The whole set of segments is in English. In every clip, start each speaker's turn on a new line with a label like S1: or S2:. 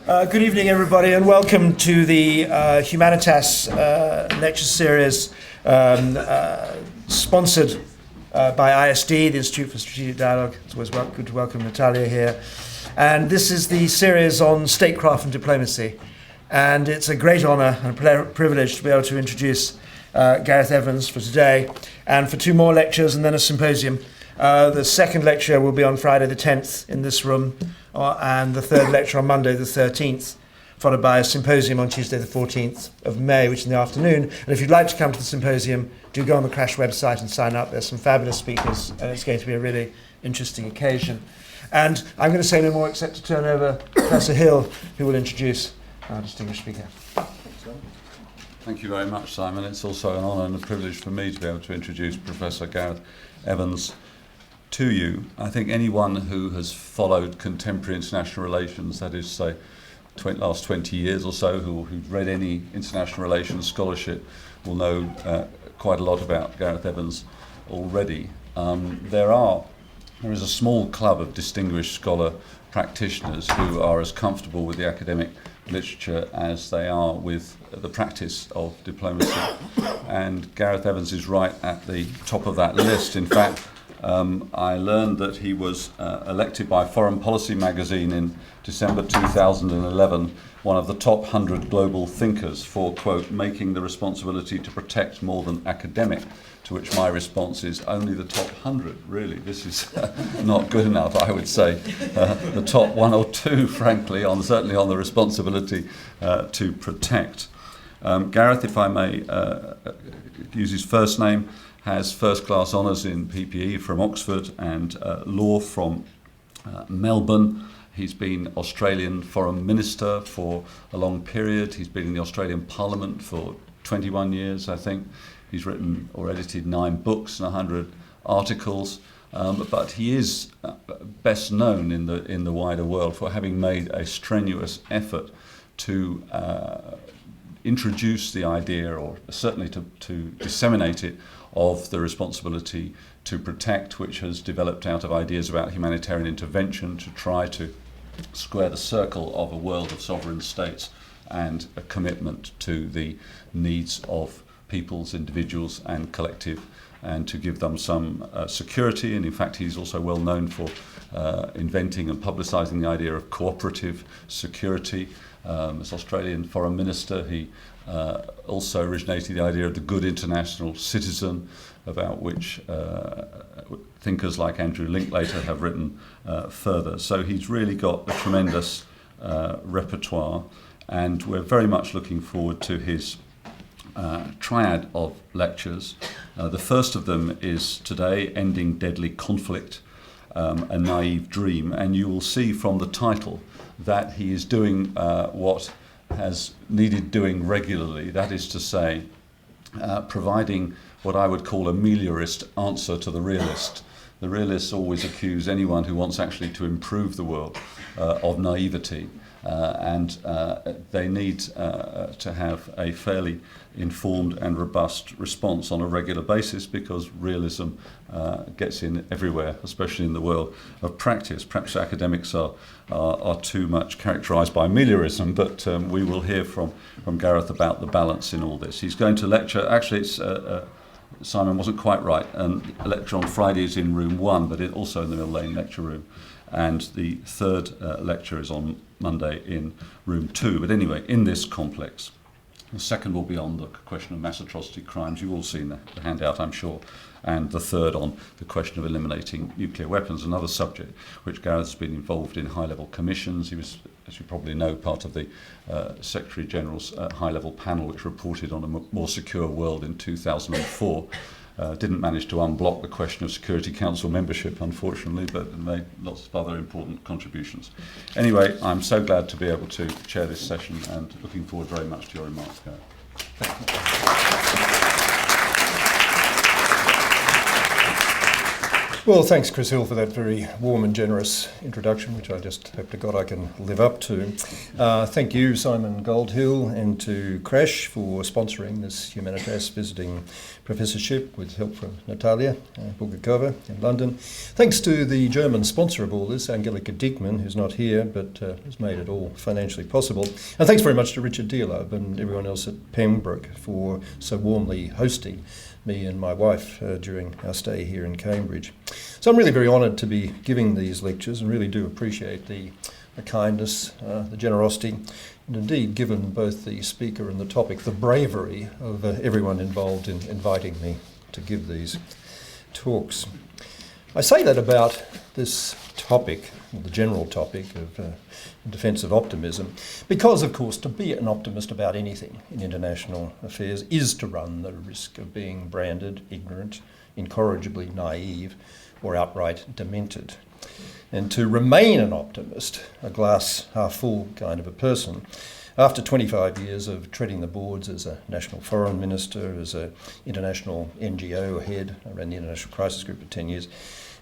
S1: Good evening, everybody, and welcome to the Humanitas lecture series sponsored by ISD, the Institute for Strategic Dialogue. It's always good to welcome Natalia here. And this is the series on statecraft and diplomacy. And it's a great honour and a privilege to be able to introduce Gareth Evans for today, and for two more lectures and then a symposium. The second lecture will be on Friday the 10th in this room, and the third lecture on Monday the 13th, followed by a symposium on Tuesday the 14th of May, which is in the afternoon. And if you'd like to come to the symposium, do go on the Crash website and sign up. There's some fabulous speakers, and it's going to be a really interesting occasion. And I'm going to say no more except to turn over to Professor Hill, who will introduce our distinguished speaker.
S2: Thank you very much, Simon. It's also an honour and a privilege for me to be able to introduce Professor Gareth Evans to you. I think anyone who has followed contemporary international relations, that is, say, last 20 years or so, who've read any international relations scholarship, will know quite a lot about Gareth Evans already. There is a small club of distinguished scholar practitioners who are as comfortable with the academic literature as they are with the practice of diplomacy. And Gareth Evans is right at the top of that list. In fact, I learned that he was elected by Foreign Policy magazine in December 2011 one of the top 100 global thinkers for, quote, making the responsibility to protect more than academic, to which my response is only the top 100, really. This is not good enough, I would say. The top one or two, frankly, certainly on the responsibility to protect. Gareth, if I may use his first name, has first-class honours in PPE from Oxford and law from Melbourne. He's been Australian Foreign Minister for a long period. He's been in the Australian Parliament for 21 years, I think. He's written or edited 9 books and 100 articles. But he is best known in the wider world for having made a strenuous effort to introduce the idea, or certainly to disseminate it, of the responsibility to protect, which has developed out of ideas about humanitarian intervention to try to square the circle of a world of sovereign states and a commitment to the needs of peoples, individuals and collective, and to give them some security. And in fact, he's also well known for inventing and publicising the idea of cooperative security. As Australian Foreign Minister, he also originated the idea of the good international citizen, about which thinkers like Andrew Linklater have written further. So he's really got a tremendous repertoire, and we're very much looking forward to his triad of lectures. The first of them is today, Ending Deadly Conflict, a Naive Dream, and you will see from the title that he is doing what has needed doing regularly, that is to say, providing what I would call a meliorist answer to the realist. The realists always accuse anyone who wants actually to improve the world of naivety, and they need to have a fairly informed and robust response on a regular basis, because realism gets in everywhere, especially in the world of practice. Perhaps academics are too much characterised by meliorism, but we will hear from Gareth about the balance in all this. He's going to lecture, actually it's Simon wasn't quite right, a lecture on Friday is in room 1, but also in the Mill Lane lecture room, and the third lecture is on Monday in room 2. But anyway, in this complex. The second will be on the question of mass atrocity crimes. You've all seen the handout, I'm sure. And the third on the question of eliminating nuclear weapons, another subject which Gareth has been involved in high-level commissions. He was, as you probably know, part of the Secretary-General's high-level panel which reported on a more secure world in 2004. Didn't manage to unblock the question of Security Council membership, unfortunately, but made lots of other important contributions. Anyway, I'm so glad to be able to chair this session and looking forward very much to your remarks, Gareth. Thank you.
S3: Well, thanks, Chris Hill, for that very warm and generous introduction, which I just hope to God I can live up to. Thank you, Simon Goldhill, and to Crash for sponsoring this Humanitas Visiting Professorship with help from Natalia Bulgakova in London. Thanks to the German sponsor of all this, Angelika Diekmann, who's not here, but has made it all financially possible. And thanks very much to Richard Dearlove and everyone else at Pembroke for so warmly hosting me and my wife during our stay here in Cambridge. So I'm really very honoured to be giving these lectures and really do appreciate the kindness, the generosity, and indeed, given both the speaker and the topic, the bravery of everyone involved in inviting me to give these talks. I say that about this topic, the general topic of in defence of optimism, because, of course, to be an optimist about anything in international affairs is to run the risk of being branded ignorant, incorrigibly naive, or outright demented. And to remain an optimist, a glass half full kind of a person, after 25 years of treading the boards as a national foreign minister, as an international NGO head, I ran the International Crisis Group for 10 years,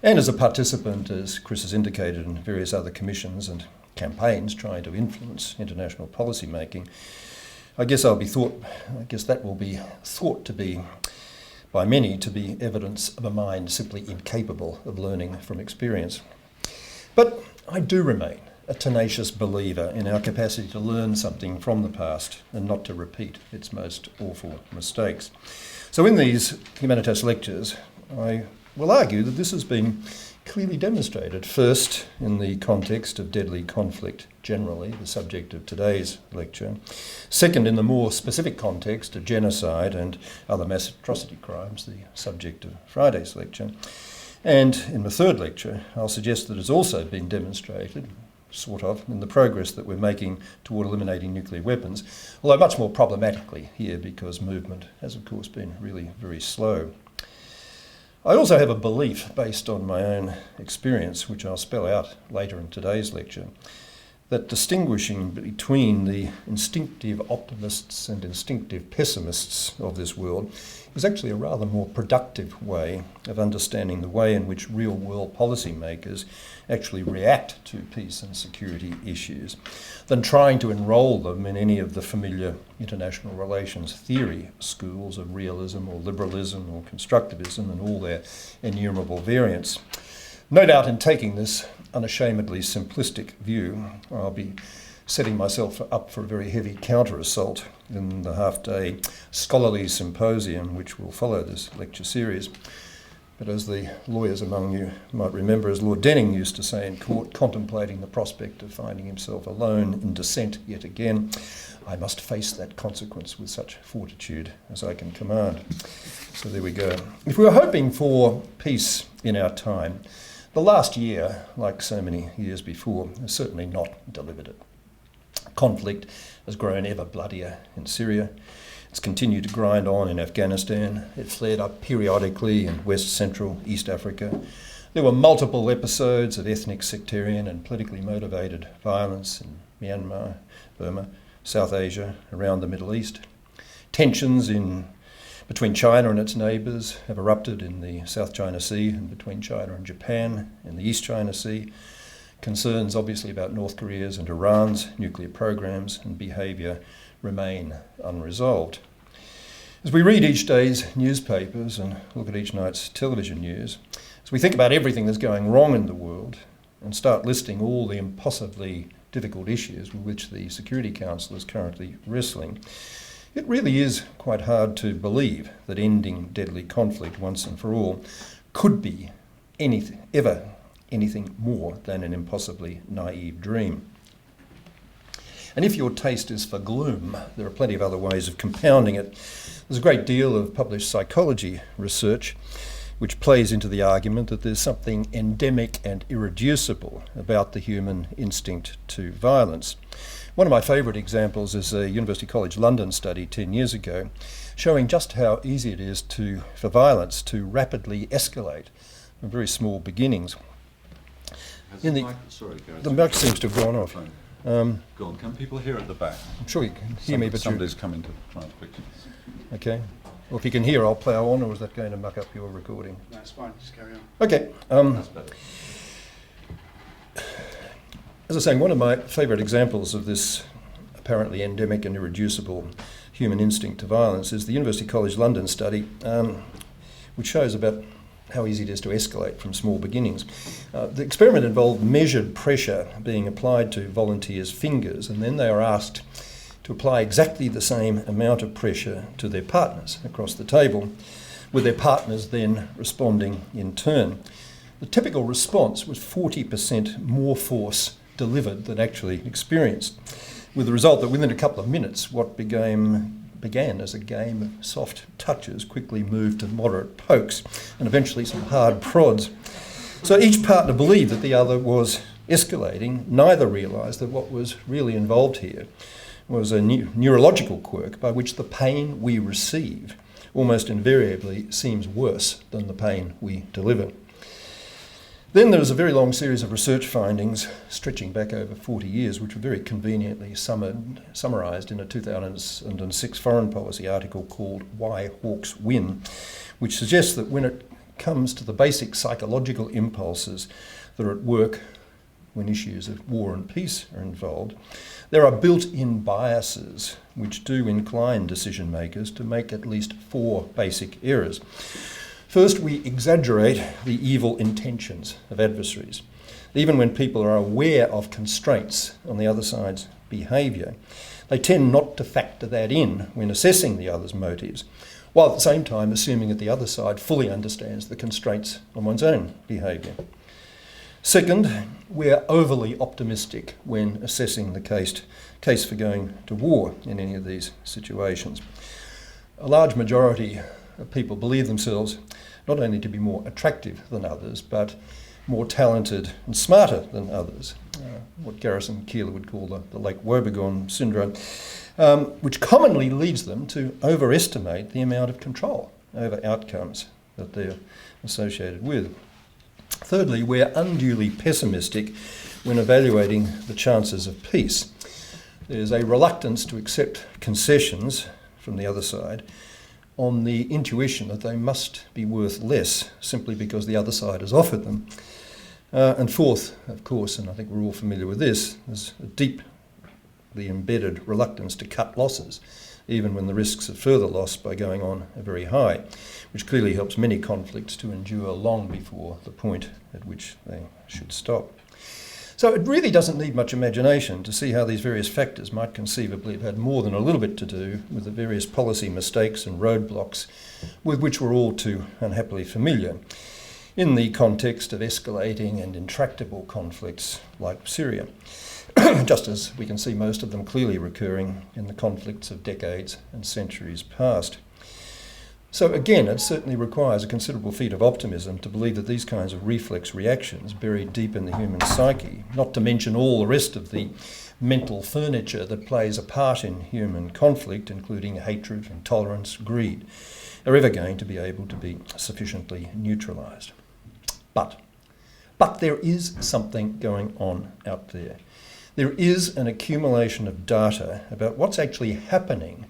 S3: and as a participant, as Chris has indicated, in various other commissions and campaigns trying to influence international policy making, I guess that will be thought to be, by many, to be evidence of a mind simply incapable of learning from experience. But I do remain a tenacious believer in our capacity to learn something from the past and not to repeat its most awful mistakes. So in these Humanitas lectures, I will argue that this has been clearly demonstrated, first in the context of deadly conflict generally, the subject of today's lecture, second in the more specific context of genocide and other mass atrocity crimes, the subject of Friday's lecture, and in the third lecture I'll suggest that it's also been demonstrated, sort of, in the progress that we're making toward eliminating nuclear weapons, although much more problematically here because movement has of course been really very slow. I also have a belief based on my own experience, which I'll spell out later in today's lecture, that distinguishing between the instinctive optimists and instinctive pessimists of this world is actually a rather more productive way of understanding the way in which real-world policymakers actually react to peace and security issues than trying to enrol them in any of the familiar international relations theory schools of realism or liberalism or constructivism and all their innumerable variants. No doubt in taking this unashamedly simplistic view, I'll be setting myself up for a very heavy counter-assault in the half-day scholarly symposium which will follow this lecture series. But as the lawyers among you might remember, as Lord Denning used to say in court, contemplating the prospect of finding himself alone in dissent yet again, I must face that consequence with such fortitude as I can command. So there we go. If we were hoping for peace in our time, the last year, like so many years before, has certainly not delivered it. Conflict has grown ever bloodier in Syria. It's continued to grind on in Afghanistan. It flared up periodically in West Central East Africa. There were multiple episodes of ethnic, sectarian and politically motivated violence in Myanmar, Burma, South Asia, around the Middle East. Tensions between China and its neighbours have erupted in the South China Sea and between China and Japan in the East China Sea. Concerns obviously about North Korea's and Iran's nuclear programs and behaviour remain unresolved. As we read each day's newspapers and look at each night's television news, as we think about everything that's going wrong in the world and start listing all the impossibly difficult issues with which the Security Council is currently wrestling, it really is quite hard to believe that ending deadly conflict once and for all could be anything more than an impossibly naive dream. And if your taste is for gloom, there are plenty of other ways of compounding it. There's a great deal of published psychology research which plays into the argument that there's something endemic and irreducible about the human instinct to violence. One of my favourite examples is a University College London study 10 years ago showing just how easy it is for violence to rapidly escalate from very small beginnings. The mic seems to have gone off.
S2: Go on, can people hear at the back?
S3: I'm sure you can hear me, but
S2: somebody's coming to try and fix it.
S3: Okay. Well, if you can hear, I'll plough on, or is that going to muck up your recording?
S4: No, it's fine. Just carry on.
S3: Okay.
S2: That's better.
S3: As I was saying, one of my favourite examples of this apparently endemic and irreducible human instinct to violence is the University College London study, which shows about how easy it is to escalate from small beginnings. The experiment involved measured pressure being applied to volunteers' fingers, and then they are asked to apply exactly the same amount of pressure to their partners across the table, with their partners then responding in turn. The typical response was 40% more force delivered than actually experienced, with the result that within a couple of minutes, what began as a game of soft touches quickly moved to moderate pokes and eventually some hard prods. So each partner believed that the other was escalating. Neither realised that what was really involved here was a neurological quirk by which the pain we receive almost invariably seems worse than the pain we deliver. Then there was a very long series of research findings stretching back over 40 years, which were very conveniently summarised in a 2006 foreign policy article called Why Hawks Win, which suggests that when it comes to the basic psychological impulses that are at work when issues of war and peace are involved, there are built-in biases which do incline decision makers to make at least 4 basic errors. First, we exaggerate the evil intentions of adversaries. Even when people are aware of constraints on the other side's behaviour, they tend not to factor that in when assessing the other's motives, while at the same time assuming that the other side fully understands the constraints on one's own behaviour. Second, we're overly optimistic when assessing the case for going to war in any of these situations. A large majority of people believe themselves not only to be more attractive than others, but more talented and smarter than others, what Gareth and Keeler would call the Lake Wobegon syndrome, which commonly leads them to overestimate the amount of control over outcomes that they're associated with. Thirdly, we're unduly pessimistic when evaluating the chances of peace. There's a reluctance to accept concessions from the other side on the intuition that they must be worth less simply because the other side has offered them. And fourth, of course, and I think we're all familiar with this, is a deeply embedded reluctance to cut losses, even when the risks of further loss by going on are very high, which clearly helps many conflicts to endure long before the point at which they should stop. So it really doesn't need much imagination to see how these various factors might conceivably have had more than a little bit to do with the various policy mistakes and roadblocks with which we're all too unhappily familiar in the context of escalating and intractable conflicts like Syria, just as we can see most of them clearly recurring in the conflicts of decades and centuries past. So again, it certainly requires a considerable feat of optimism to believe that these kinds of reflex reactions buried deep in the human psyche, not to mention all the rest of the mental furniture that plays a part in human conflict, including hatred, intolerance, greed, are ever going to be able to be sufficiently neutralised. But there is something going on out there. There is an accumulation of data about what's actually happening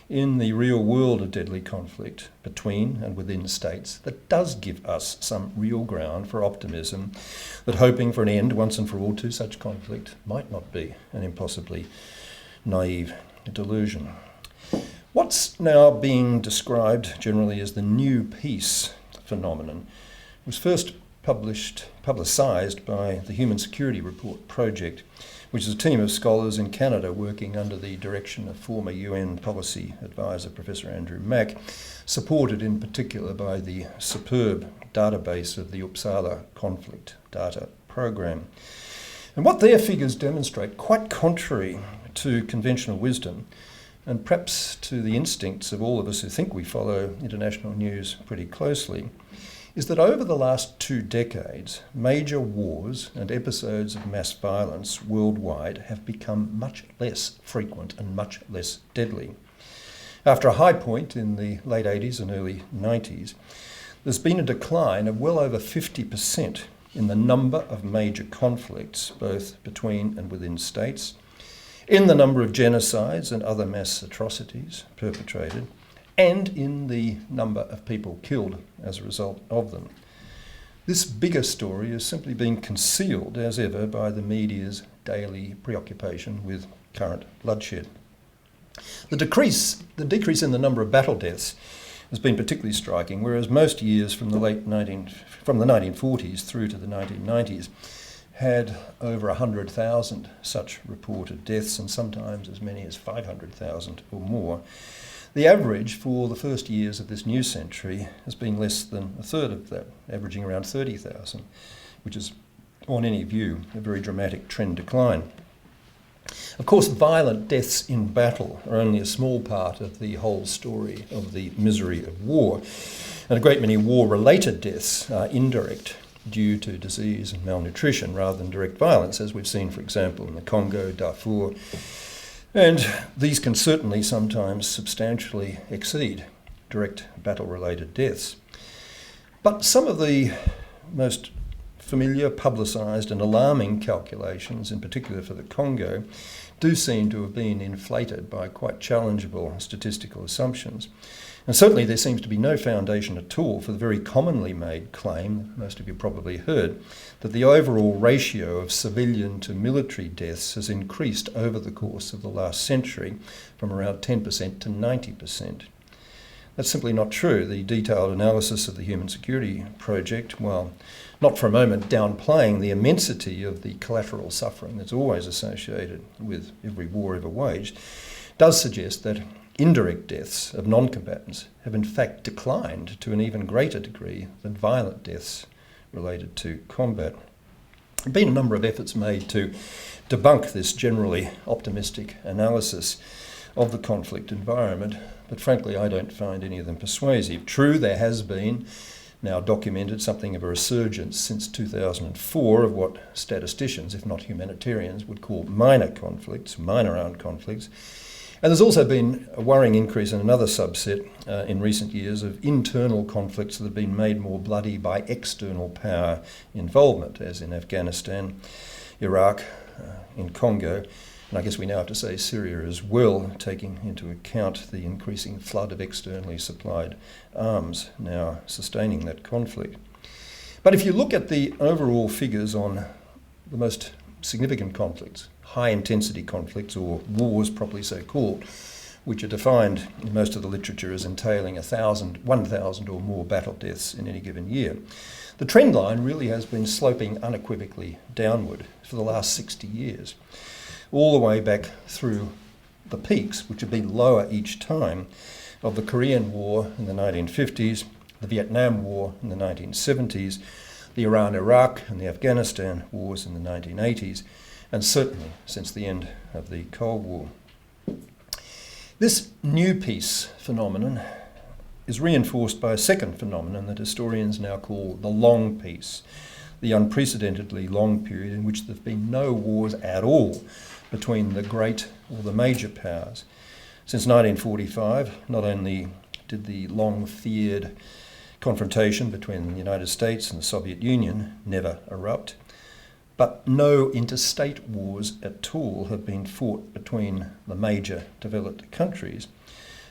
S3: in the real world of deadly conflict between and within states that does give us some real ground for optimism that hoping for an end once and for all to such conflict might not be an impossibly naive delusion. What's now being described generally as the new peace phenomenon was first publicised by the Human Security Report Project, which is a team of scholars in Canada working under the direction of former UN policy advisor Professor Andrew Mack, supported in particular by the superb database of the Uppsala Conflict Data Program. And what their figures demonstrate, quite contrary to conventional wisdom, and perhaps to the instincts of all of us who think we follow international news pretty closely, is that over the last 2 decades, major wars and episodes of mass violence worldwide have become much less frequent and much less deadly. After a high point in the late 80s and early 90s, there's been a decline of well over 50% in the number of major conflicts, both between and within states, in the number of genocides and other mass atrocities perpetrated, and in the number of people killed as a result of them. This bigger story is simply being concealed as ever by the media's daily preoccupation with current bloodshed. The decrease in the number of battle deaths has been particularly striking, whereas most years from the 1940s through to the 1990s had over 100,000 such reported deaths, and sometimes as many as 500,000 or more. The average for the first years of this new century has been less than a third of that, averaging around 30,000, which is, on any view, a very dramatic trend decline. Of course, violent deaths in battle are only a small part of the whole story of the misery of war, and a great many war-related deaths are indirect due to disease and malnutrition rather than direct violence, as we've seen, for example, in the Congo, Darfur, and these can certainly sometimes substantially exceed direct battle-related deaths. But some of the most familiar, publicised and alarming calculations, in particular for the Congo, do seem to have been inflated by quite challengeable statistical assumptions. And certainly there seems to be no foundation at all for the very commonly made claim, most of you probably heard, that the overall ratio of civilian to military deaths has increased over the course of the last century from around 10% to 90%. That's simply not true. The detailed analysis of the Human Security Project, while not for a moment downplaying the immensity of the collateral suffering that's always associated with every war ever waged, does suggest that indirect deaths of non-combatants have in fact declined to an even greater degree than violent deaths related to combat. There have been a number of efforts made to debunk this generally optimistic analysis of the conflict environment, but frankly I don't find any of them persuasive. True, there has been now documented something of a resurgence since 2004 of what statisticians, if not humanitarians, would call minor conflicts, minor armed conflicts. And there's also been a worrying increase in another subset in recent years of internal conflicts that have been made more bloody by external power involvement, as in Afghanistan, Iraq, in Congo, and I guess we now have to say Syria as well, taking into account the increasing flood of externally supplied arms now sustaining that conflict. But if you look at the overall figures on the most significant conflicts, high-intensity conflicts, or wars properly so called, which are defined in most of the literature as entailing 1,000 or more battle deaths in any given year, the trend line really has been sloping unequivocally downward for the last 60 years, all the way back through the peaks, which have been lower each time, of the Korean War in the 1950s, the Vietnam War in the 1970s, the Iran-Iraq and the Afghanistan wars in the 1980s, and certainly since the end of the Cold War. This new peace phenomenon is reinforced by a second phenomenon that historians now call the long peace, the unprecedentedly long period in which there have been no wars at all between the great or the major powers. Since 1945, not only did the long-feared confrontation between the United States and the Soviet Union never erupt, but no interstate wars at all have been fought between the major developed countries,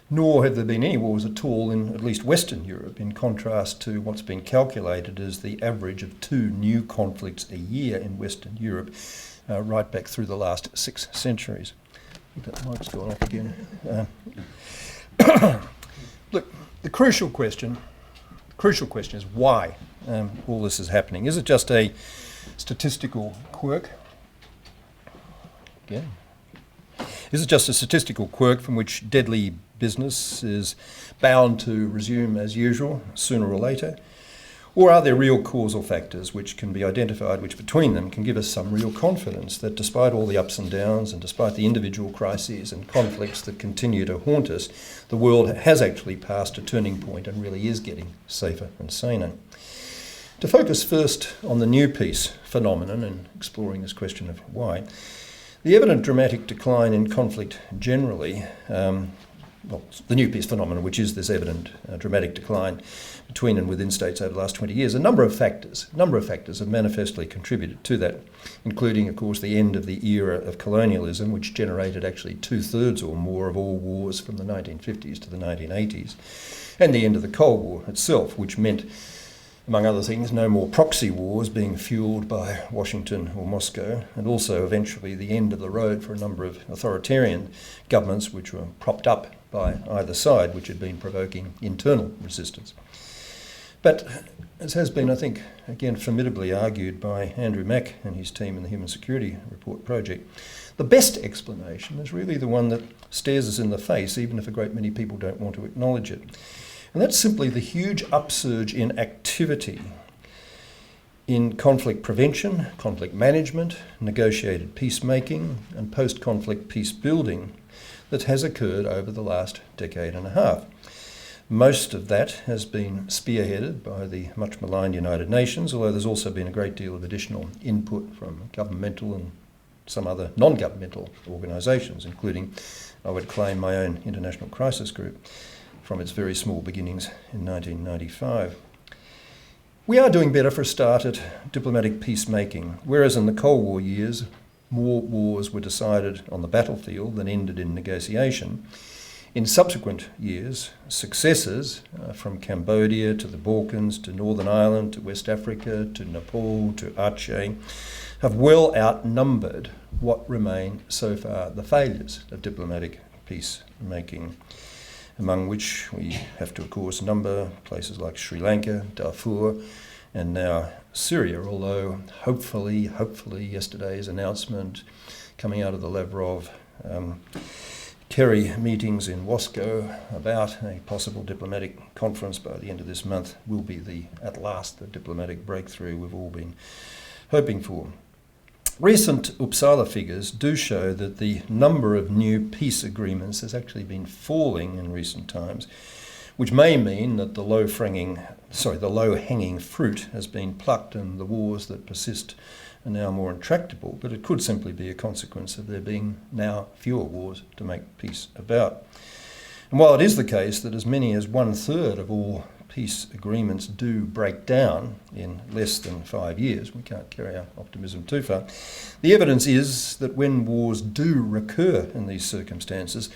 S3: nor have there been any wars at all in at least Western Europe, in contrast to what's been calculated as the average of 2 new conflicts a year in Western Europe, right back through the last 6 centuries. I think that mic's gone off again. Look, the crucial question is why all this is happening. Is it just a statistical quirk? Again. Is it just a statistical quirk from which deadly business is bound to resume as usual, sooner or later? Or are there real causal factors which can be identified, which between them can give us some real confidence that despite all the ups and downs and despite the individual crises and conflicts that continue to haunt us, the world has actually passed a turning point and really is getting safer and saner? To focus first on the new peace phenomenon and exploring this question of why, the evident dramatic decline in conflict generally well, the new peace phenomenon, which is this evident dramatic decline between and within states over the last 20 years. A number of factors have manifestly contributed to that, including, of course, the end of the era of colonialism, which generated actually 2/3 or more of all wars from the 1950s to the 1980s, and the end of the Cold War itself, which meant, among other things, no more proxy wars being fuelled by Washington or Moscow, and also eventually the end of the road for a number of authoritarian governments which were propped up by either side, which had been provoking internal resistance. But as has been, I think, again formidably argued by Andrew Mack and his team in the Human Security Report project, the best explanation is really the one that stares us in the face, even if a great many people don't want to acknowledge it. And that's simply the huge upsurge in activity in conflict prevention, conflict management, negotiated peacemaking, and post-conflict peace building that has occurred over the last decade and a half. Most of that has been spearheaded by the much maligned United Nations, although there's also been a great deal of additional input from governmental and some other non-governmental organisations, including, I would claim, my own International Crisis Group, from its very small beginnings in 1995. We are doing better for a start at diplomatic peacemaking, whereas in the Cold War years, more wars were decided on the battlefield than ended in negotiation. In subsequent years, successes from Cambodia to the Balkans to Northern Ireland to West Africa to Nepal to Aceh have well outnumbered what remain so far the failures of diplomatic peacemaking, among which we have to, of course, number places like Sri Lanka, Darfur, and now Syria, although hopefully yesterday's announcement coming out of the Lavrov Kerry meetings in Moscow about a possible diplomatic conference by the end of this month will be at last the diplomatic breakthrough we've all been hoping for. Recent Uppsala figures do show that the number of new peace agreements has actually been falling in recent times, which may mean that the low-hanging fruit has been plucked and the wars that persist are now more intractable, but it could simply be a consequence of there being now fewer wars to make peace about. And while it is the case that as many as 1/3 of all peace agreements do break down in less than 5 years, we can't carry our optimism too far, the evidence is that when wars do recur in these circumstances,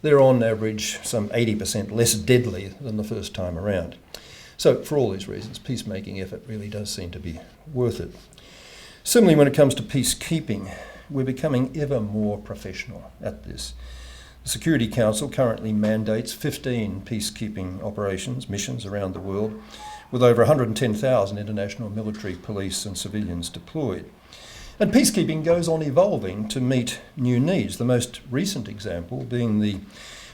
S3: they're on average some 80% less deadly than the first time around. So for all these reasons, peacemaking effort really does seem to be worth it. Similarly, when it comes to peacekeeping, we're becoming ever more professional at this. The Security Council currently mandates 15 peacekeeping missions around the world, with over 110,000 international military, police and civilians deployed. And peacekeeping goes on evolving to meet new needs, the most recent example being the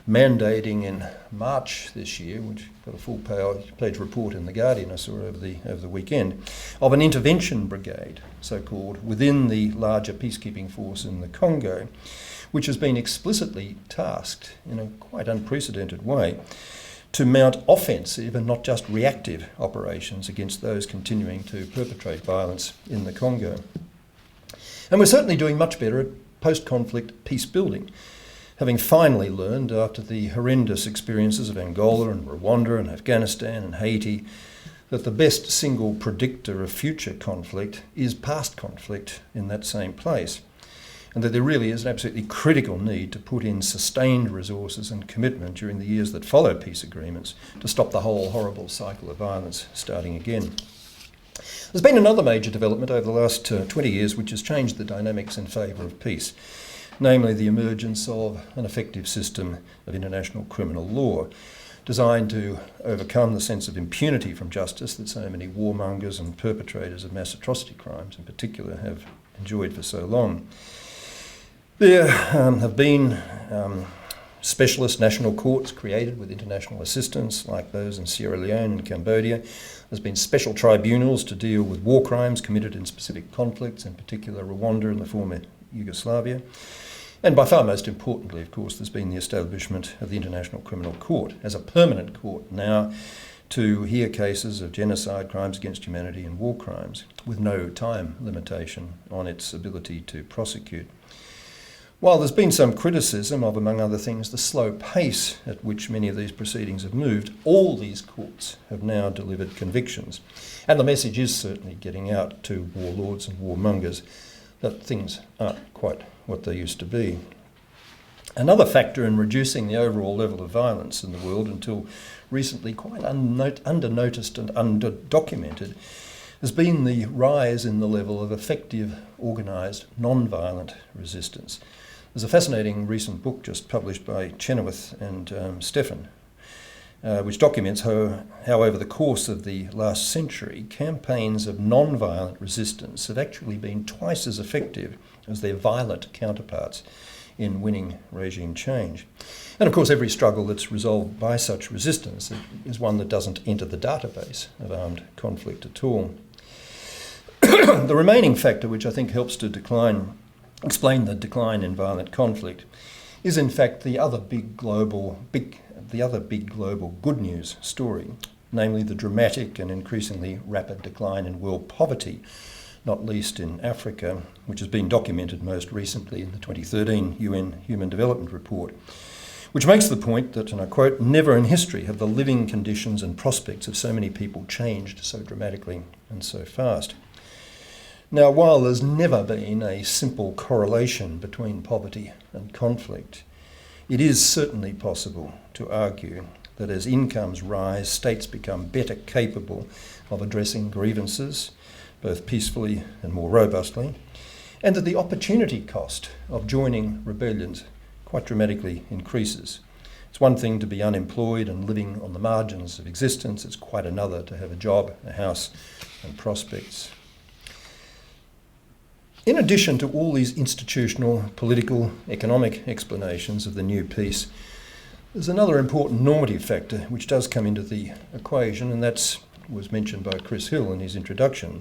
S3: mandating in March this year, which got a full-page report in The Guardian I saw over the weekend, of an intervention brigade, so-called, within the larger peacekeeping force in the Congo, which has been explicitly tasked in a quite unprecedented way to mount offensive and not just reactive operations against those continuing to perpetrate violence in the Congo. And we're certainly doing much better at post-conflict peace building, having finally learned after the horrendous experiences of Angola and Rwanda and Afghanistan and Haiti that the best single predictor of future conflict is past conflict in that same place, and that there really is an absolutely critical need to put in sustained resources and commitment during the years that follow peace agreements to stop the whole horrible cycle of violence starting again. There's been another major development over the last 20 years which has changed the dynamics in favour of peace, namely the emergence of an effective system of international criminal law designed to overcome the sense of impunity from justice that so many warmongers and perpetrators of mass atrocity crimes in particular have enjoyed for so long. There have been specialist national courts created with international assistance, like those in Sierra Leone and Cambodia. There's been special tribunals to deal with war crimes committed in specific conflicts, in particular Rwanda and the former Yugoslavia. And by far most importantly, of course, there's been the establishment of the International Criminal Court as a permanent court now to hear cases of genocide, crimes against humanity and war crimes with no time limitation on its ability to prosecute. While there's been some criticism of, among other things, the slow pace at which many of these proceedings have moved, all these courts have now delivered convictions. And the message is certainly getting out to warlords and warmongers that things aren't quite what they used to be. Another factor in reducing the overall level of violence in the world, until recently quite under-noticed and under-documented, has been the rise in the level of effective, organised, non-violent resistance. There's a fascinating recent book just published by Chenoweth and Stephan, which documents how over the course of the last century, campaigns of non-violent resistance have actually been twice as effective as their violent counterparts in winning regime change. And of course, every struggle that's resolved by such resistance is one that doesn't enter the database of armed conflict at all. The remaining factor, which I think helps to explain the decline in violent conflict, is in fact the other big global good news story, namely the dramatic and increasingly rapid decline in world poverty, not least in Africa, which has been documented most recently in the 2013 UN Human Development Report, which makes the point that, and I quote, "Never in history have the living conditions and prospects of so many people changed so dramatically and so fast." Now, while there's never been a simple correlation between poverty and conflict, it is certainly possible to argue that as incomes rise, states become better capable of addressing grievances, both peacefully and more robustly, and that the opportunity cost of joining rebellions quite dramatically increases. It's one thing to be unemployed and living on the margins of existence. It's quite another to have a job, a house, and prospects. In addition to all these institutional, political, economic explanations of the new peace, there's another important normative factor which does come into the equation, and that was mentioned by Chris Hill in his introduction,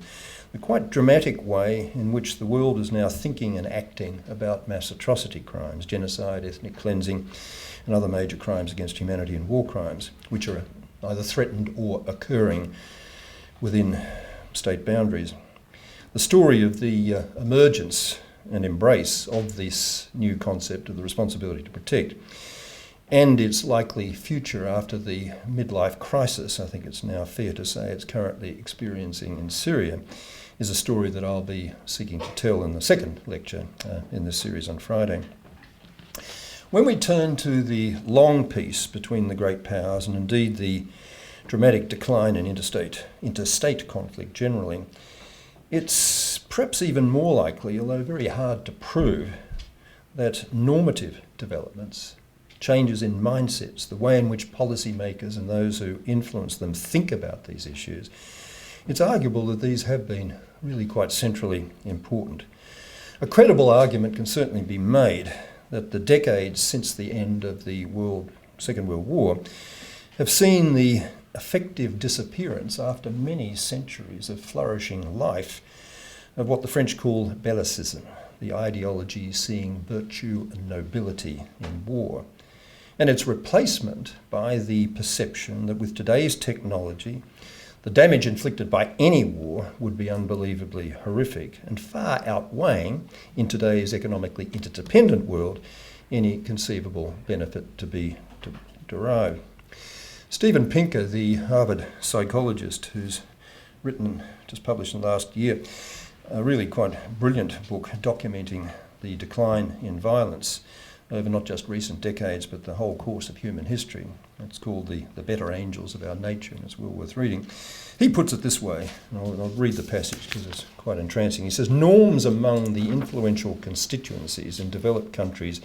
S3: the quite dramatic way in which the world is now thinking and acting about mass atrocity crimes, genocide, ethnic cleansing, and other major crimes against humanity and war crimes, which are either threatened or occurring within state boundaries. The story of the emergence and embrace of this new concept of the responsibility to protect and its likely future after the midlife crisis, I think it's now fair to say it's currently experiencing in Syria, is a story that I'll be seeking to tell in the second lecture in this series on Friday. When we turn to the long peace between the great powers, and indeed the dramatic decline in interstate conflict generally, it's perhaps even more likely, although very hard to prove, that normative developments, changes in mindsets, the way in which policymakers and those who influence them think about these issues, it's arguable that these have been really quite centrally important. A credible argument can certainly be made that the decades since the end of the Second World War have seen the effective disappearance after many centuries of flourishing life of what the French call bellicism, the ideology seeing virtue and nobility in war, and its replacement by the perception that with today's technology, the damage inflicted by any war would be unbelievably horrific and far outweighing, in today's economically interdependent world, any conceivable benefit to be derived. Stephen Pinker, the Harvard psychologist who's just published in the last year, a really quite brilliant book documenting the decline in violence over not just recent decades but the whole course of human history. It's called The Better Angels of Our Nature, and it's well worth reading. He puts it this way, and I'll read the passage because it's quite entrancing. He says, "Norms among the influential constituencies in developed countries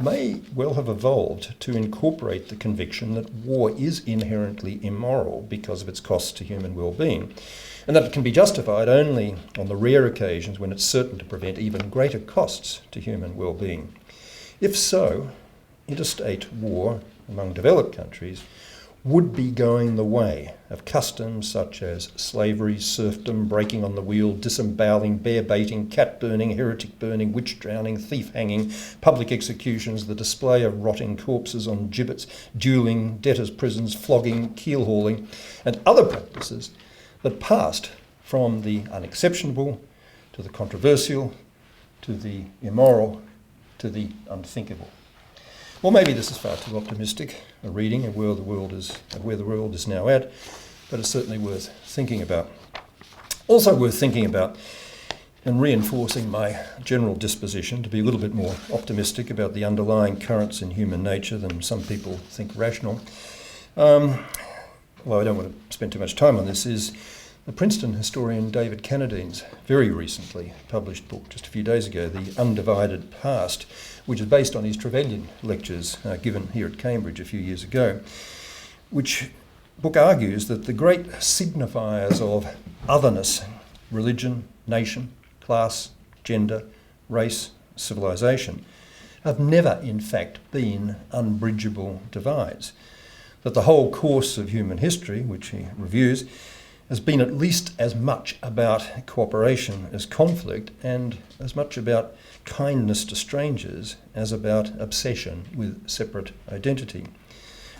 S3: may well have evolved to incorporate the conviction that war is inherently immoral because of its costs to human well-being, and that it can be justified only on the rare occasions when it's certain to prevent even greater costs to human well-being. If so, interstate war among developed countries would be going the way of customs such as slavery, serfdom, breaking on the wheel, disemboweling, bear baiting, cat burning, heretic burning, witch drowning, thief hanging, public executions, the display of rotting corpses on gibbets, duelling, debtors' prisons, flogging, keel hauling, and other practices that passed from the unexceptionable to the controversial to the immoral to the unthinkable. Well, maybe this is far too optimistic a reading of where the world is now at, but it's certainly worth thinking about. Also worth thinking about and reinforcing my general disposition to be a little bit more optimistic about the underlying currents in human nature than some people think rational. Although I don't want to spend too much time on this, is the Princeton historian David Canadine's very recently published book, just a few days ago, The Undivided Past, which is based on his Trevelyan lectures given here at Cambridge a few years ago, which book argues that the great signifiers of otherness, religion, nation, class, gender, race, civilization, have never in fact been unbridgeable divides. That the whole course of human history, which he reviews, has been at least as much about cooperation as conflict, and as much about kindness to strangers as about obsession with separate identity.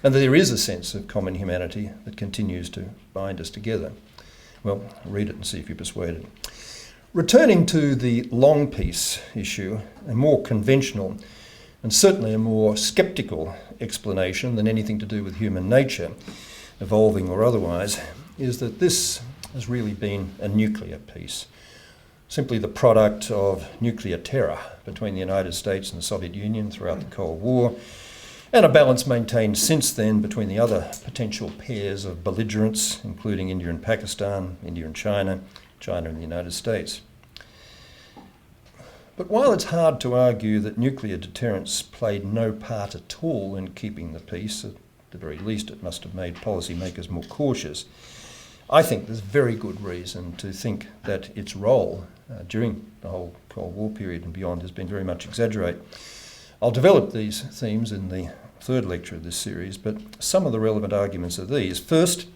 S3: And that there is a sense of common humanity that continues to bind us together. Well, read it and see if you're persuaded. Returning to the long peace issue, a more conventional and certainly a more sceptical explanation than anything to do with human nature, evolving or otherwise, is that this has really been a nuclear peace, simply the product of nuclear terror between the United States and the Soviet Union throughout the Cold War, and a balance maintained since then between the other potential pairs of belligerents, including India and Pakistan, India and China, China and the United States. But while it's hard to argue that nuclear deterrence played no part at all in keeping the peace, at the very least it must have made policymakers more cautious, I think there's very good reason to think that its role during the whole Cold War period and beyond has been very much exaggerated. I'll develop these themes in the third lecture of this series, but some of the relevant arguments are these. First,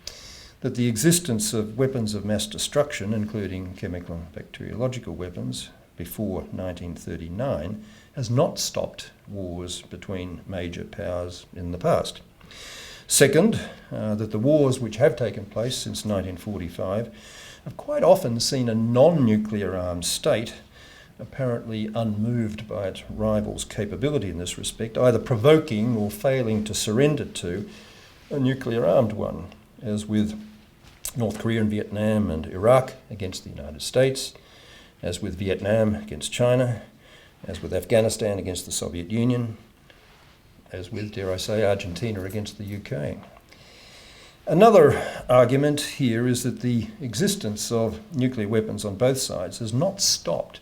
S3: that the existence of weapons of mass destruction, including chemical and bacteriological weapons, before 1939 has not stopped wars between major powers in the past. Second, that the wars which have taken place since 1945 have quite often seen a non-nuclear armed state, apparently unmoved by its rival's capability in this respect, either provoking or failing to surrender to a nuclear armed one, as with North Korea and Vietnam and Iraq against the United States, as with Vietnam against China, as with Afghanistan against the Soviet Union, as with, dare I say, Argentina against the UK. Another argument here is that the existence of nuclear weapons on both sides has not stopped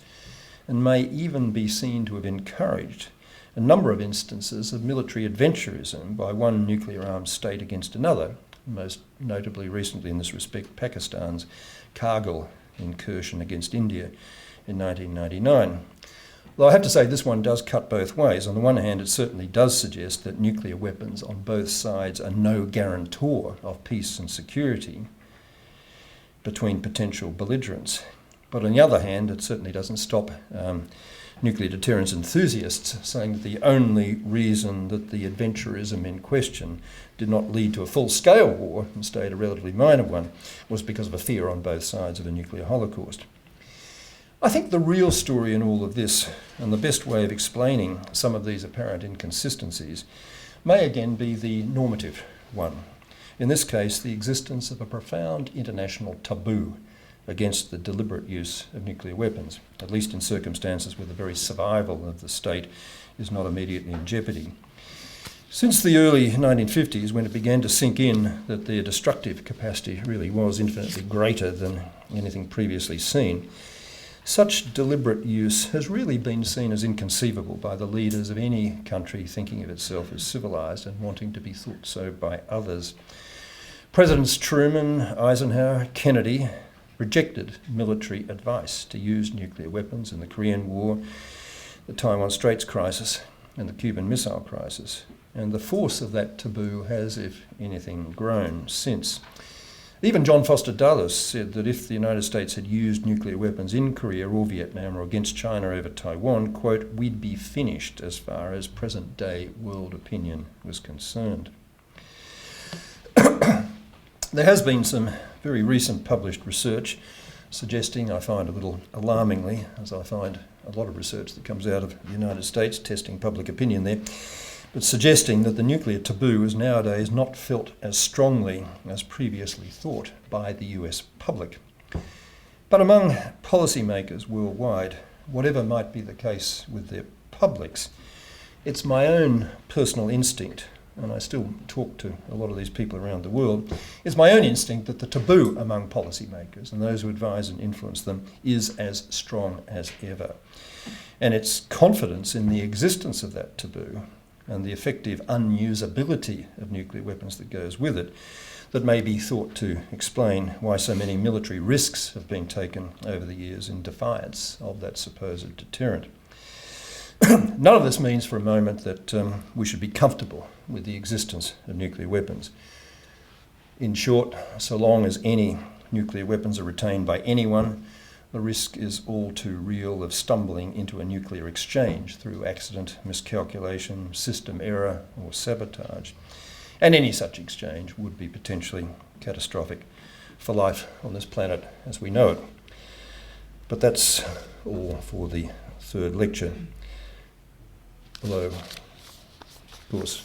S3: and may even be seen to have encouraged a number of instances of military adventurism by one nuclear-armed state against another, most notably recently in this respect Pakistan's Kargil incursion against India in 1999. Though I have to say this one does cut both ways. On the one hand, it certainly does suggest that nuclear weapons on both sides are no guarantor of peace and security between potential belligerents. But on the other hand, it certainly doesn't stop nuclear deterrence enthusiasts saying that the only reason that the adventurism in question did not lead to a full-scale war and stayed a relatively minor one was because of a fear on both sides of a nuclear holocaust. I think the real story in all of this, and the best way of explaining some of these apparent inconsistencies, may again be the normative one. In this case, the existence of a profound international taboo against the deliberate use of nuclear weapons, at least in circumstances where the very survival of the state is not immediately in jeopardy. Since the early 1950s, when it began to sink in that their destructive capacity really was infinitely greater than anything previously seen, such deliberate use has really been seen as inconceivable by the leaders of any country thinking of itself as civilized and wanting to be thought so by others. Presidents Truman, Eisenhower, Kennedy rejected military advice to use nuclear weapons in the Korean War, the Taiwan Straits crisis, and the Cuban Missile Crisis. And the force of that taboo has, if anything, grown since. Even John Foster Dulles said that if the United States had used nuclear weapons in Korea or Vietnam or against China over Taiwan, quote, we'd be finished as far as present-day world opinion was concerned. There has been some very recent published research suggesting, I find a little alarmingly, as I find a lot of research that comes out of the United States testing public opinion there, but suggesting that the nuclear taboo is nowadays not felt as strongly as previously thought by the US public. But among policymakers worldwide, whatever might be the case with their publics, it's my own personal instinct, and I still talk to a lot of these people around the world, it's my own instinct that the taboo among policymakers and those who advise and influence them is as strong as ever. And it's confidence in the existence of that taboo and the effective unusability of nuclear weapons that goes with it that may be thought to explain why so many military risks have been taken over the years in defiance of that supposed deterrent. None of this means for a moment that we should be comfortable with the existence of nuclear weapons. In short, so long as any nuclear weapons are retained by anyone, the risk is all too real of stumbling into a nuclear exchange through accident, miscalculation, system error, or sabotage. And any such exchange would be potentially catastrophic for life on this planet as we know it. But that's all for the third lecture. Although, of course,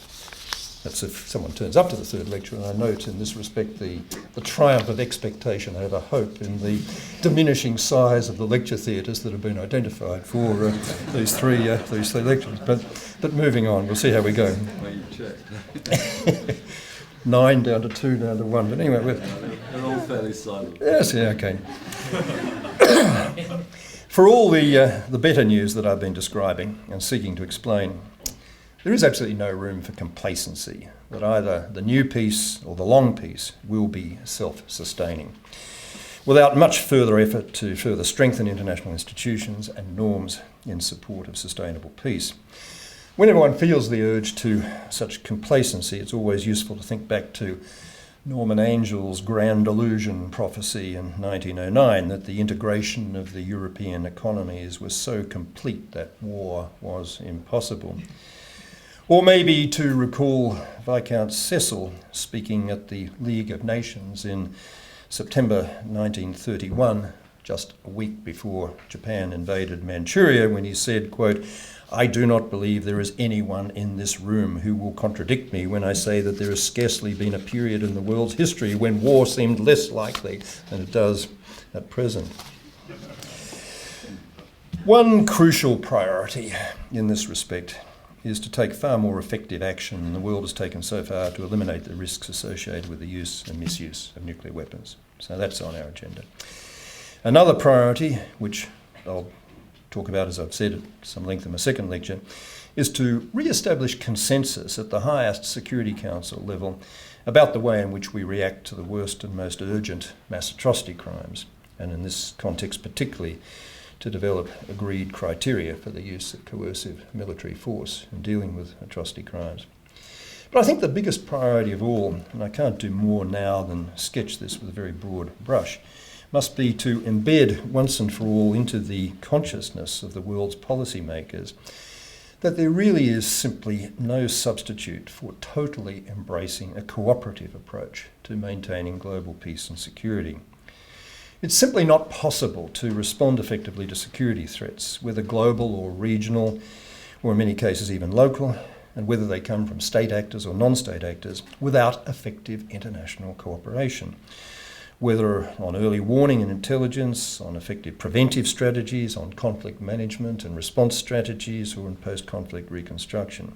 S3: that's if someone turns up to the third lecture, and I note in this respect the triumph of expectation over hope in the diminishing size of the lecture theatres that have been identified for these three lectures. But moving on, we'll see how we go.
S4: Well, you checked.
S3: 9 down to 2 down to 1. But anyway,
S4: they're all fairly silent.
S3: Yes, yeah, okay. For all the better news that I've been describing and seeking to explain, there is absolutely no room for complacency that either the new peace or the long peace will be self-sustaining, without much further effort to further strengthen international institutions and norms in support of sustainable peace. Whenever one feels the urge to such complacency, it's always useful to think back to Norman Angel's grand illusion prophecy in 1909 that the integration of the European economies was so complete that war was impossible. Or maybe to recall Viscount Cecil speaking at the League of Nations in September 1931, just a week before Japan invaded Manchuria, when he said, quote, "I do not believe there is anyone in this room who will contradict me when I say that there has scarcely been a period in the world's history when war seemed less likely than it does at present." One crucial priority in this respect is to take far more effective action than the world has taken so far to eliminate the risks associated with the use and misuse of nuclear weapons. So that's on our agenda. Another priority, which I'll talk about, as I've said, at some length in my second lecture, is to re-establish consensus at the highest Security Council level about the way in which we react to the worst and most urgent mass atrocity crimes, and in this context particularly to develop agreed criteria for the use of coercive military force in dealing with atrocity crimes. But I think the biggest priority of all, and I can't do more now than sketch this with a very broad brush, must be to embed once and for all into the consciousness of the world's policymakers that there really is simply no substitute for totally embracing a cooperative approach to maintaining global peace and security. It's simply not possible to respond effectively to security threats, whether global or regional, or in many cases even local, and whether they come from state actors or non-state actors, without effective international cooperation. Whether on early warning and intelligence, on effective preventive strategies, on conflict management and response strategies, or in post-conflict reconstruction.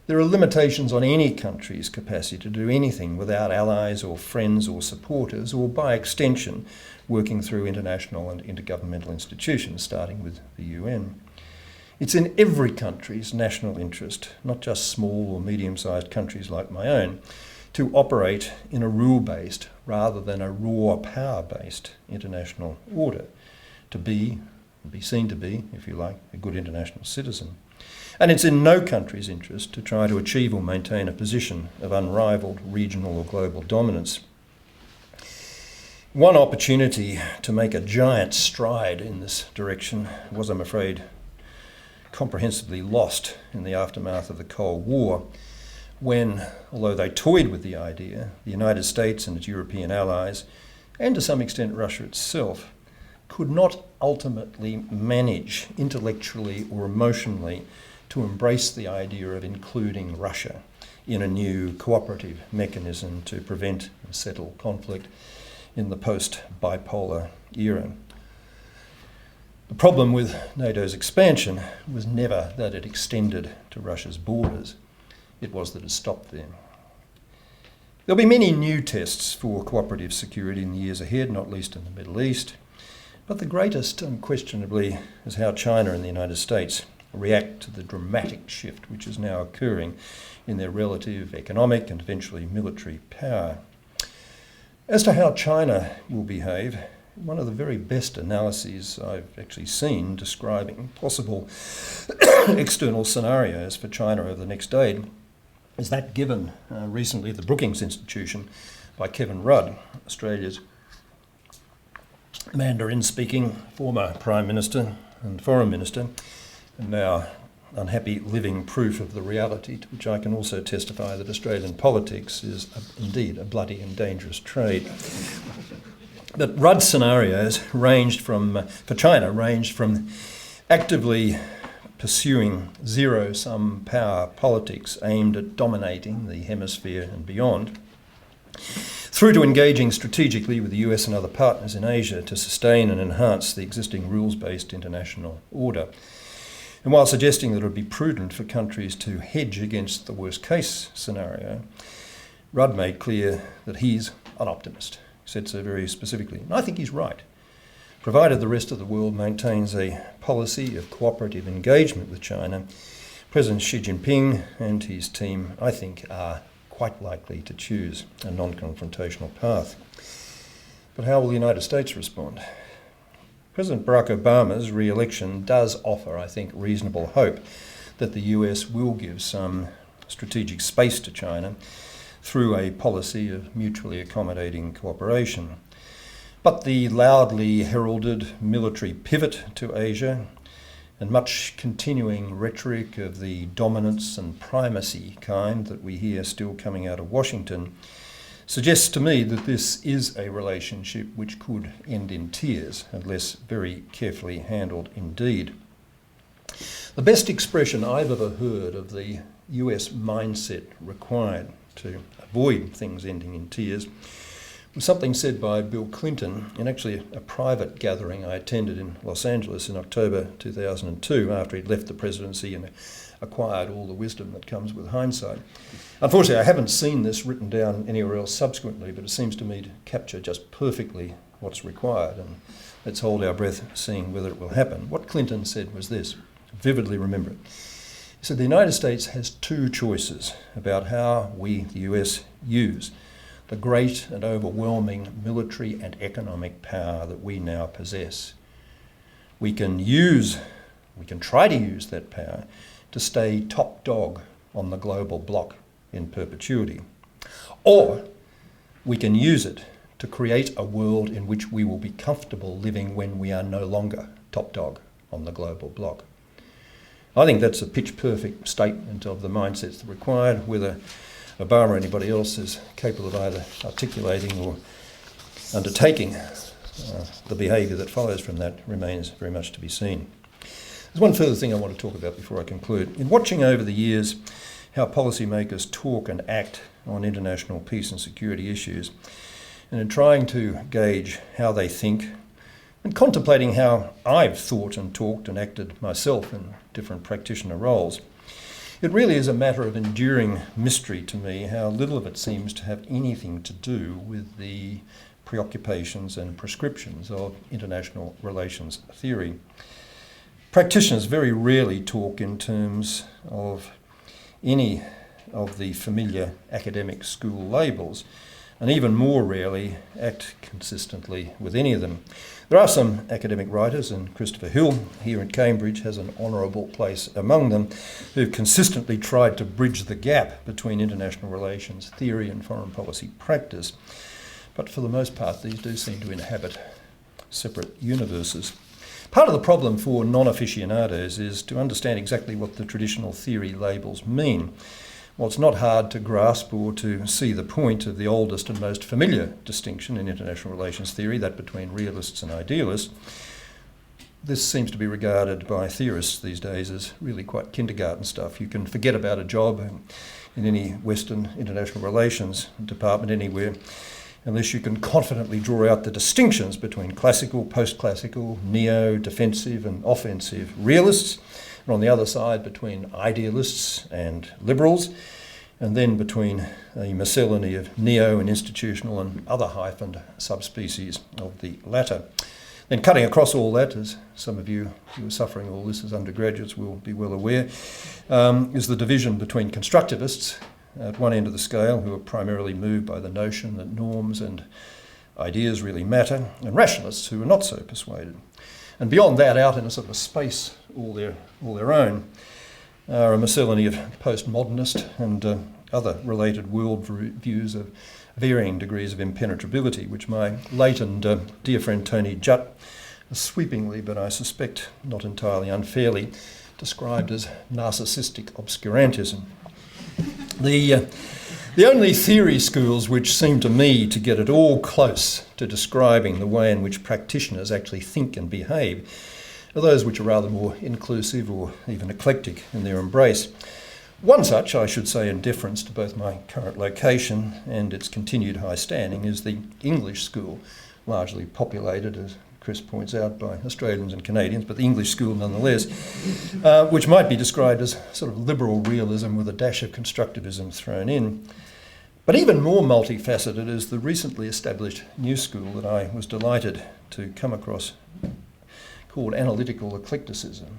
S3: There are limitations on any country's capacity to do anything without allies or friends or supporters, or by extension, working through international and intergovernmental institutions, starting with the UN. It's in every country's national interest, not just small or medium-sized countries like my own, to operate in a rule-based rather than a raw power-based international order, to be seen to be, if you like, a good international citizen. And it's in no country's interest to try to achieve or maintain a position of unrivaled regional or global dominance. One opportunity to make a giant stride in this direction was, I'm afraid, comprehensively lost in the aftermath of the Cold War, when, although they toyed with the idea, the United States and its European allies, and to some extent Russia itself, could not ultimately manage intellectually or emotionally to embrace the idea of including Russia in a new cooperative mechanism to prevent and settle conflict in the post-bipolar era. The problem with NATO's expansion was never that it extended to Russia's borders, it was that it stopped there. There'll be many new tests for cooperative security in the years ahead, not least in the Middle East, but the greatest, unquestionably, is how China and the United States react to the dramatic shift which is now occurring in their relative economic and eventually military power. As to how China will behave, one of the very best analyses I've actually seen describing possible external scenarios for China over the next decade is that given recently at the Brookings Institution by Kevin Rudd, Australia's Mandarin-speaking former Prime Minister and Foreign Minister, and now unhappy living proof of the reality to which I can also testify that Australian politics is indeed a bloody and dangerous trade. But Rudd's scenarios for China ranged from actively pursuing zero-sum power politics aimed at dominating the hemisphere and beyond, through to engaging strategically with the US and other partners in Asia to sustain and enhance the existing rules-based international order. And while suggesting that it would be prudent for countries to hedge against the worst-case scenario, Rudd made clear that he's an optimist. He said so very specifically. And I think he's right. Provided the rest of the world maintains a policy of cooperative engagement with China, President Xi Jinping and his team, I think, are quite likely to choose a non-confrontational path. But how will the United States respond? President Barack Obama's re-election does offer, I think, reasonable hope that the US will give some strategic space to China through a policy of mutually accommodating cooperation. But the loudly heralded military pivot to Asia and much continuing rhetoric of the dominance and primacy kind that we hear still coming out of Washington suggests to me that this is a relationship which could end in tears unless very carefully handled indeed. The best expression I've ever heard of the US mindset required to avoid things ending in tears was something said by Bill Clinton in actually a private gathering I attended in Los Angeles in October 2002 after he'd left the presidency and acquired all the wisdom that comes with hindsight. Unfortunately, I haven't seen this written down anywhere else subsequently, but it seems to me to capture just perfectly what's required, and let's hold our breath seeing whether it will happen. What Clinton said was this, vividly remember it. He said the United States has two choices about how we, the US, use the great and overwhelming military and economic power that we now possess. We can try to use that power to stay top dog on the global block in perpetuity. Or we can use it to create a world in which we will be comfortable living when we are no longer top dog on the global block. I think that's a pitch-perfect statement of the mindsets required, whether Obama or anybody else is capable of either articulating or undertaking the behaviour that follows from that remains very much to be seen. There's one further thing I want to talk about before I conclude. In watching over the years how policymakers talk and act on international peace and security issues, and in trying to gauge how they think, and contemplating how I've thought and talked and acted myself in different practitioner roles, it really is a matter of enduring mystery to me how little of it seems to have anything to do with the preoccupations and prescriptions of international relations theory. Practitioners very rarely talk in terms of any of the familiar academic school labels, and even more rarely act consistently with any of them. There are some academic writers, and Christopher Hill here in Cambridge has an honourable place among them, who've consistently tried to bridge the gap between international relations theory and foreign policy practice. But for the most part, these do seem to inhabit separate universes. Part of the problem for non-aficionados is to understand exactly what the traditional theory labels mean. Well, it's not hard to grasp or to see the point of the oldest and most familiar distinction in international relations theory, that between realists and idealists. This seems to be regarded by theorists these days as really quite kindergarten stuff. You can forget about a job in any Western international relations department anywhere unless you can confidently draw out the distinctions between classical, post-classical, neo-defensive and offensive realists, and on the other side between idealists and liberals, and then between a miscellany of neo and institutional and other hyphened subspecies of the latter. Then cutting across all that, as some of you who are suffering all this as undergraduates will be well aware, is the division between constructivists at one end of the scale, who are primarily moved by the notion that norms and ideas really matter, and rationalists who are not so persuaded. And beyond that, out in a sort of a space all their own, are a miscellany of postmodernist and other related world views of varying degrees of impenetrability, which my late and dear friend Tony Jutt sweepingly, but I suspect not entirely unfairly, described as narcissistic obscurantism. The only theory schools which seem to me to get at all close to describing the way in which practitioners actually think and behave are those which are rather more inclusive or even eclectic in their embrace. One such, I should say in deference to both my current location and its continued high standing, is the English school, largely populated, as Chris points out, by Australians and Canadians, but the English school nonetheless, which might be described as sort of liberal realism with a dash of constructivism thrown in. But even more multifaceted is the recently established new school that I was delighted to come across, called analytical eclecticism,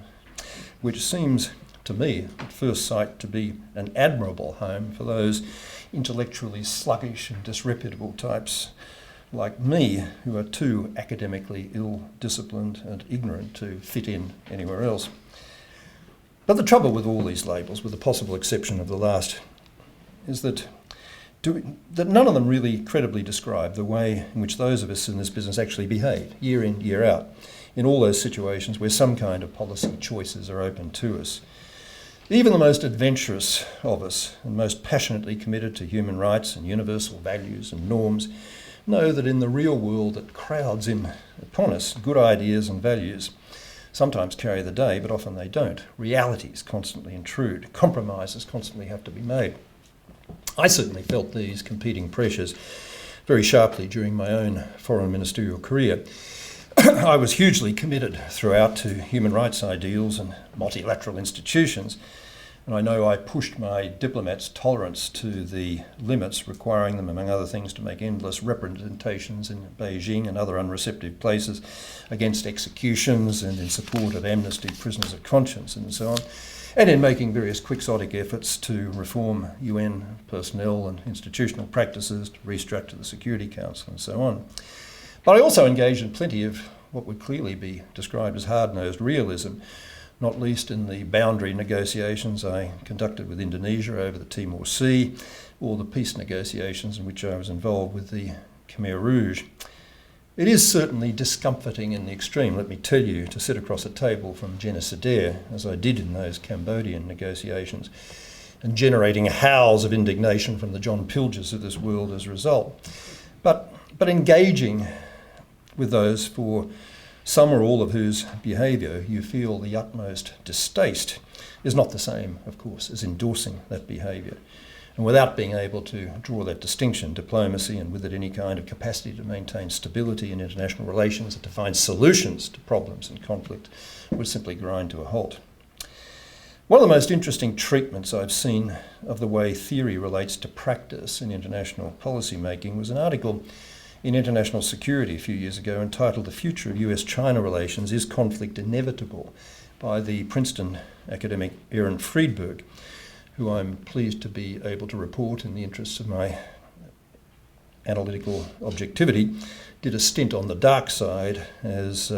S3: which seems to me at first sight to be an admirable home for those intellectually sluggish and disreputable types like me, who are too academically ill-disciplined and ignorant to fit in anywhere else. But the trouble with all these labels, with the possible exception of the last, is that none of them really credibly describe the way in which those of us in this business actually behave, year in, year out, in all those situations where some kind of policy choices are open to us. Even the most adventurous of us and most passionately committed to human rights and universal values and norms know that in the real world that crowds in upon us, good ideas and values sometimes carry the day, but often they don't. Realities constantly intrude. Compromises constantly have to be made. I certainly felt these competing pressures very sharply during my own foreign ministerial career. I was hugely committed throughout to human rights ideals and multilateral institutions, and I know I pushed my diplomats' tolerance to the limits, requiring them, among other things, to make endless representations in Beijing and other unreceptive places against executions and in support of amnesty, prisoners of conscience and so on, and in making various quixotic efforts to reform UN personnel and institutional practices, to restructure the Security Council and so on. But I also engaged in plenty of what would clearly be described as hard-nosed realism, not least in the boundary negotiations I conducted with Indonesia over the Timor Sea, or the peace negotiations in which I was involved with the Khmer Rouge. It is certainly discomforting in the extreme, let me tell you, to sit across a table from genocidaire, as I did in those Cambodian negotiations, and generating howls of indignation from the John Pilgers of this world as a result. But engaging with those for some or all of whose behaviour you feel the utmost distaste is not the same, of course, as endorsing that behaviour. And without being able to draw that distinction, diplomacy, and with it any kind of capacity to maintain stability in international relations and to find solutions to problems and conflict, would simply grind to a halt. One of the most interesting treatments I've seen of the way theory relates to practice in international policy making was an article in International Security a few years ago entitled "The Future of US-China Relations, Is Conflict Inevitable?" by the Princeton academic Aaron Friedberg, who I'm pleased to be able to report, in the interests of my analytical objectivity, did a stint on the dark side as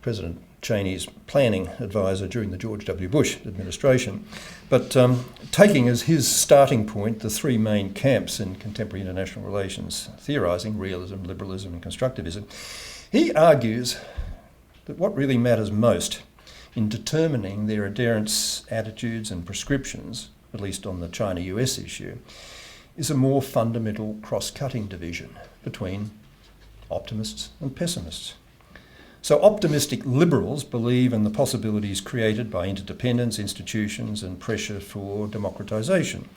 S3: President Cheney's planning advisor during the George W. Bush administration. But taking as his starting point the three main camps in contemporary international relations, theorising, realism, liberalism and constructivism, he argues that what really matters most in determining their adherents' attitudes and prescriptions at least on the China-US issue, is a more fundamental cross-cutting division between optimists and pessimists. So optimistic liberals believe in the possibilities created by interdependence, institutions and pressure for democratisation.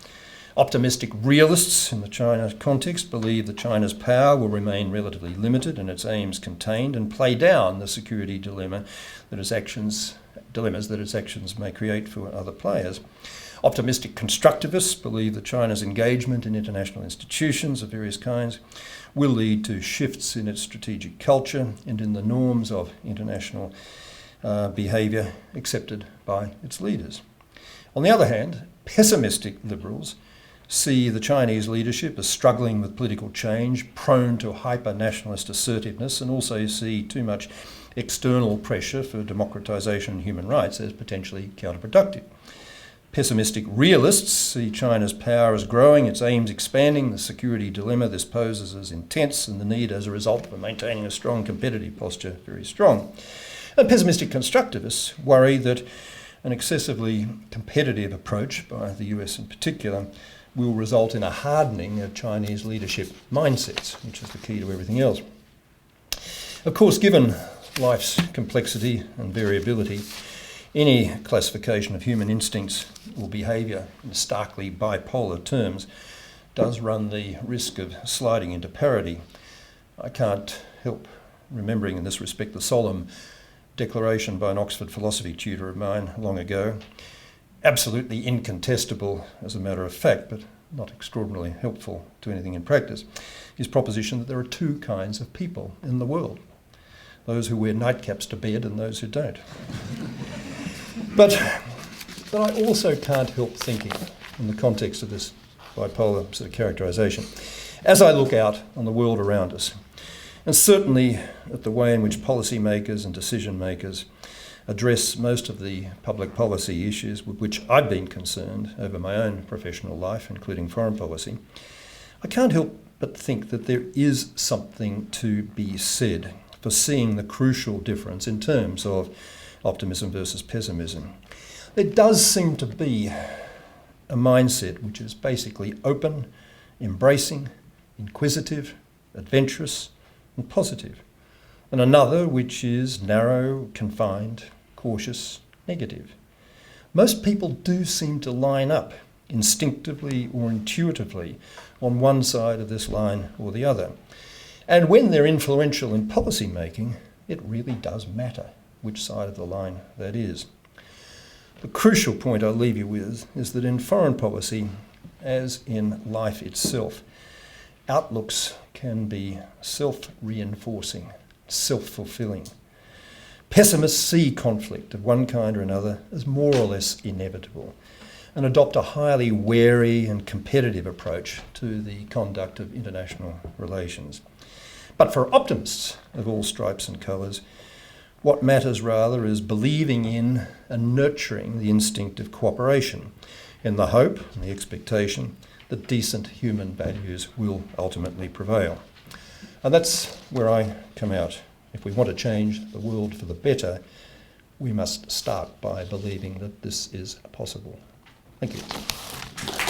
S3: Optimistic realists in the China context believe that China's power will remain relatively limited and its aims contained, and play down the security dilemmas that its actions may create for other players. Optimistic constructivists believe that China's engagement in international institutions of various kinds will lead to shifts in its strategic culture and in the norms of international behaviour accepted by its leaders. On the other hand, pessimistic liberals see the Chinese leadership as struggling with political change, prone to hyper-nationalist assertiveness, and also see too much external pressure for democratisation and human rights as potentially counterproductive. Pessimistic realists see China's power as growing, its aims expanding, the security dilemma this poses as intense, and the need as a result for maintaining a strong competitive posture very strong. And pessimistic constructivists worry that an excessively competitive approach by the US in particular will result in a hardening of Chinese leadership mindsets, which is the key to everything else. Of course, given life's complexity and variability, any classification of human instincts or behaviour in starkly bipolar terms does run the risk of sliding into parody. I can't help remembering in this respect the solemn declaration by an Oxford philosophy tutor of mine long ago, absolutely incontestable as a matter of fact, but not extraordinarily helpful to anything in practice, his proposition that there are two kinds of people in the world: those who wear nightcaps to bed and those who don't. But I also can't help thinking, in the context of this bipolar sort of characterisation, as I look out on the world around us, and certainly at the way in which policymakers and decision makers address most of the public policy issues with which I've been concerned over my own professional life, including foreign policy, I can't help but think that there is something to be said for seeing the crucial difference in terms of optimism versus pessimism. There does seem to be a mindset which is basically open, embracing, inquisitive, adventurous, and positive, and another which is narrow, confined, cautious, negative. Most people do seem to line up instinctively or intuitively on one side of this line or the other. And when they're influential in policy making, it really does matter which side of the line that is. The crucial point I'll leave you with is that in foreign policy, as in life itself, outlooks can be self-reinforcing, self-fulfilling. Pessimists see conflict of one kind or another as more or less inevitable and adopt a highly wary and competitive approach to the conduct of international relations. But for optimists of all stripes and colours, what matters rather is believing in and nurturing the instinct of cooperation in the hope and the expectation that decent human values will ultimately prevail. And that's where I come out. If we want to change the world for the better, we must start by believing that this is possible. Thank you.